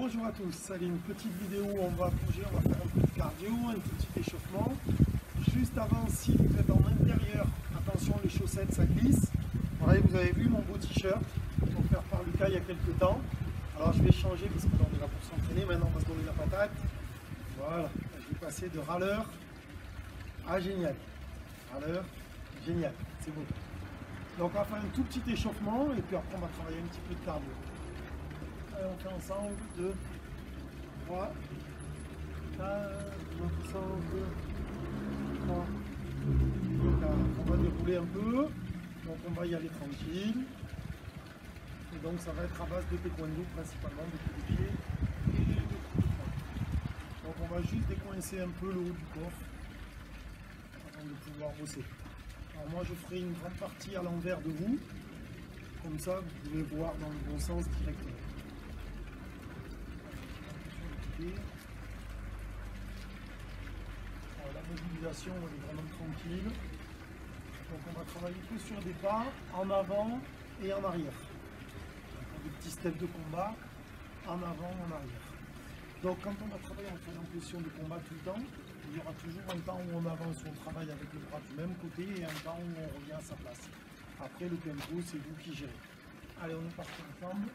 Bonjour à tous, allez, une petite vidéo où on va bouger, on va faire un peu de cardio, un petit échauffement. Juste avant, si vous êtes en intérieur, attention les chaussettes ça glisse. Voilà, vous avez vu mon beau t-shirt, offert par Lucas il y a quelques temps. Alors je vais changer parce que là on est là pour s'entraîner, maintenant on va se donner la patate. Voilà, je vais passer de râleur à génial. Râleur, génial, c'est bon. Donc on va faire un tout petit échauffement et puis après on va travailler un petit peu de cardio. On fait ensemble 2, 3, 4, on fait ensemble 2, 3, 4. On va dérouler un peu, donc on va y aller tranquille. Et donc ça va être à base de taekwondo principalement, de coups de pied et de coups de poing. Donc on va juste décoincer un peu le haut du corps avant de pouvoir bosser. Alors moi je ferai une grande partie à l'envers de vous, comme ça vous pouvez voir dans le bon sens directement. Alors, la mobilisation elle est vraiment tranquille. Donc on va travailler que sur des pas en avant et en arrière. Des petits steps de combat en avant, en arrière. Donc quand on va travailler en fait en position de combat tout le temps, il y aura toujours un temps où on avance, où on travaille avec le bras du même côté et un temps où on revient à sa place. Après le tempo, c'est vous qui gérez. Allez, on est parti ensemble.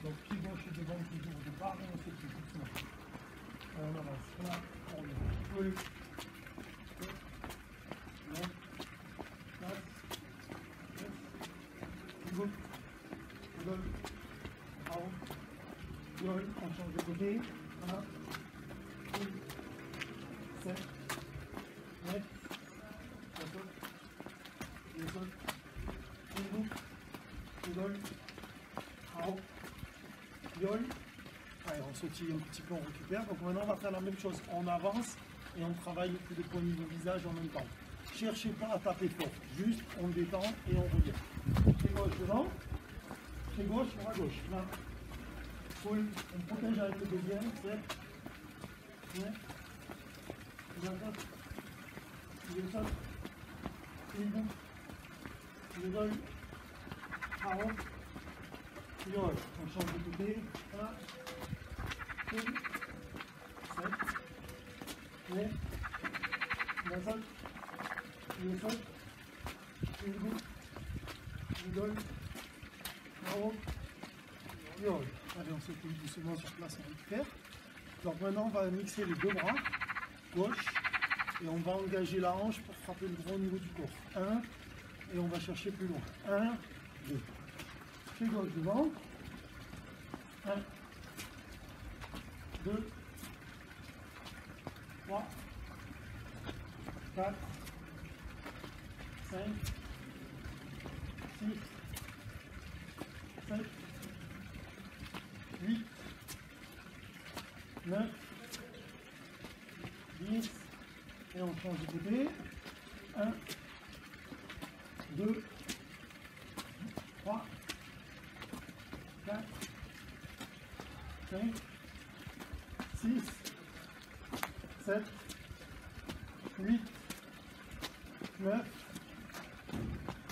Donc pied gauche et devant, toujours au départ, et on fait tout doucement. On avance, là, on revient. Oui. On change de côté. 1, 2, 7, 9, le sol, allez, on sautille un petit peu, on récupère. Donc maintenant on va faire la même chose, on avance et on travaille le coup de poignet de visage en même temps. Cherchez pas à taper fort, juste on détend et on revient. Pied gauche devant, pied gauche, bras gauche. Là. On protège avec le deuxième, c'est on change de côté. 1, 2, 7, 9, allez, on se pose doucement sur place, on récupère. Donc maintenant, on va mixer les deux bras, gauche, et on va engager la hanche pour frapper le bras au niveau du corps. 1, et on va chercher plus loin. 1, 2. Pied gauche devant. 1, 2, 3, 4, 5, 6, 7, 8, 9, 10, et on change de côté. 1, 2, 3, 4, 5, 6, 7, 8, 9,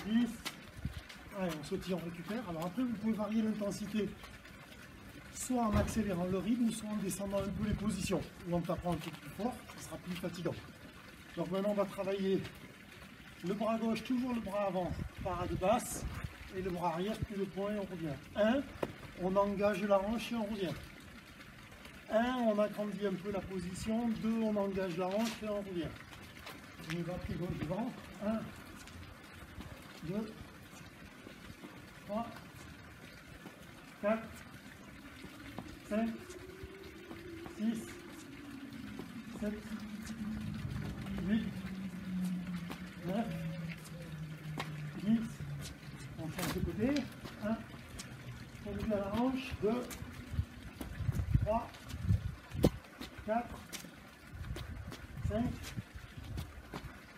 10. Allez, on sautille, on récupère. Alors après, vous pouvez varier l'intensité, soit en accélérant le rythme, soit en descendant un peu les positions, ou en tapant un peu plus fort, ce sera plus fatigant. Donc maintenant, on va travailler le bras gauche, toujours le bras avant, parade basse, et le bras arrière, puis le poing, et on revient. 1, on engage la hanche et on revient. 1, on agrandit un peu la position. 2, on engage la hanche et on revient. On y va, pied gauche devant. 1, 2, 3, 4, 5, 6, 7, 8, 9, 10. On change de côté. 1, on revient à la hanche. 2, 3, 4, 5,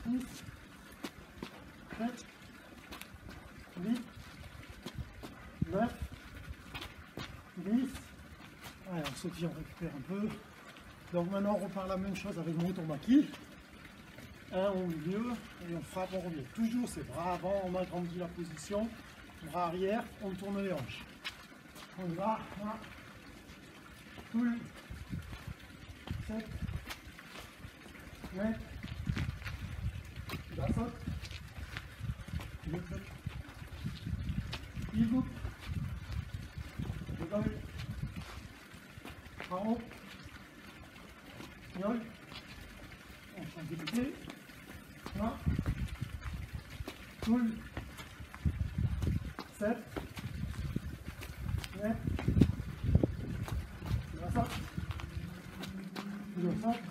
6, 7, 8, 9, 10. Allez, on sautille, on récupère un peu. Donc maintenant on repart la même chose avec mon automaki. 1 au milieu et on frappe, on revient. Toujours c'est bras avant, on agrandit la position. Bras arrière, on tourne les hanches. On y va. 1, pull, 7, 8, la saute, le truc, il coupe, le gol, en haut, yol, on change de côté, là, pull, 7, 8, la saute, le saute,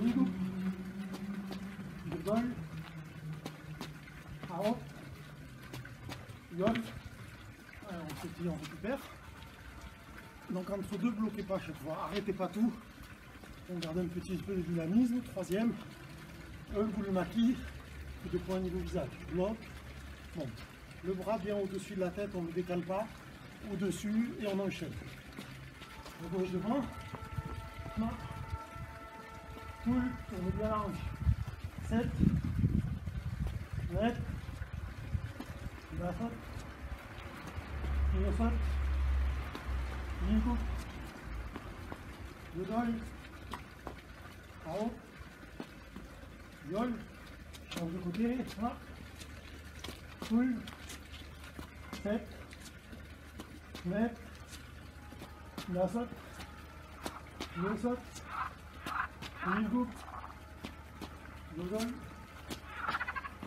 il coupe, le gol, en haut, yol, alors on s'étire, on récupère. Donc entre deux, bloquez pas à chaque fois, arrêtez pas tout, on garde un petit peu de dynamisme. Troisième, un boule maquis, coup de poing niveau visage, bloc, bon, le bras bien au-dessus de la tête, on ne le décale pas, au-dessus et on enchaîne. Le gauche devant, pull, tournez bien la hanche, 7, 8, la saute, il le saute, il coupe, le gol, en haut, yol, change de côté, là, pull, 7, 8, la saute, le saute, il coupe, le gol,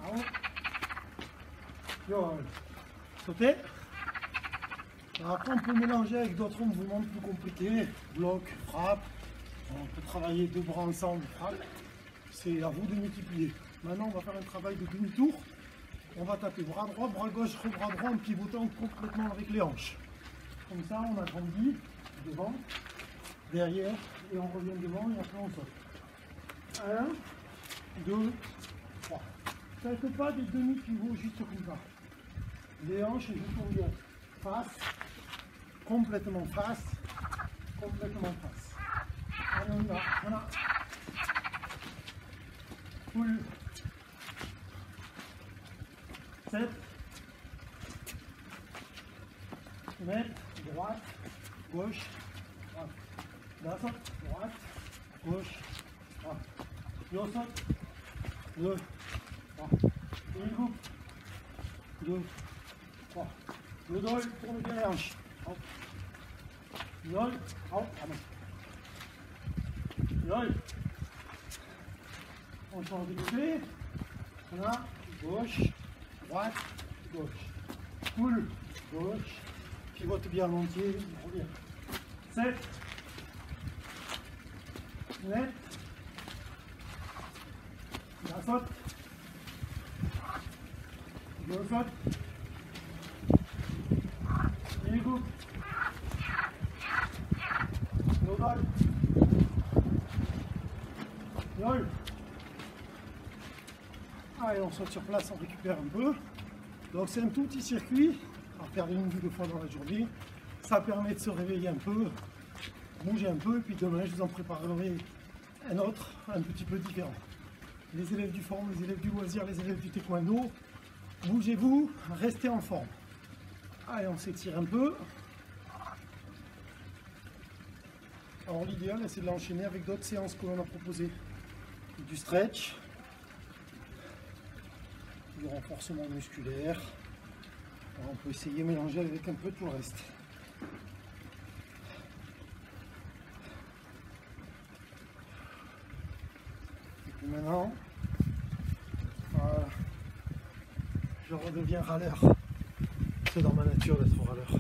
en haut, yol, sauter. Alors après on peut mélanger avec d'autres mouvements plus compliqués, bloc, frappe, on peut travailler deux bras ensemble, frappe, c'est à vous de multiplier. Maintenant on va faire un travail de demi-tour, on va taper bras droit, bras gauche, bras droit en pivotant complètement avec les hanches. Comme ça on agrandit devant, derrière, et on revient devant et après on saute. 1, 2, 3. Faites pas des demi-pivots juste comme ça. Les hanches et je tourne bien. Face, complètement face, complètement face. Allez, on y va, voilà. Pull, 7, 8, droite, gauche, droite. La saute, droite, gauche, droite. Le saute, 2, 3. Et il coupe, 2, 3. Le dol, tourne bien les hanches. Hop. Dol, hop, ah bon. Dol. On change de côté. Là, gauche, droite, gauche. Pull, gauche. Pivote bien l'entier, on revient. 7, 8, la saute. Le saute. Il coupe. Le gol. Yol. Allez, on saute sur place, on récupère un peu. Donc c'est un tout petit circuit, à faire une ou deux fois dans la journée. Ça permet de se réveiller un peu, bouger un peu, et puis demain je vous en préparerai un autre, un petit peu différent. Les élèves du forum, les élèves du loisir, les élèves du taekwondo, bougez-vous, restez en forme. Allez, on s'étire un peu. Alors l'idéal, c'est de l'enchaîner avec d'autres séances que l'on a proposées. Du stretch, du renforcement musculaire. Alors, on peut essayer de mélanger avec un peu tout le reste. Et puis maintenant, voilà, je redeviens râleur. C'est dans ma nature d'être râleur.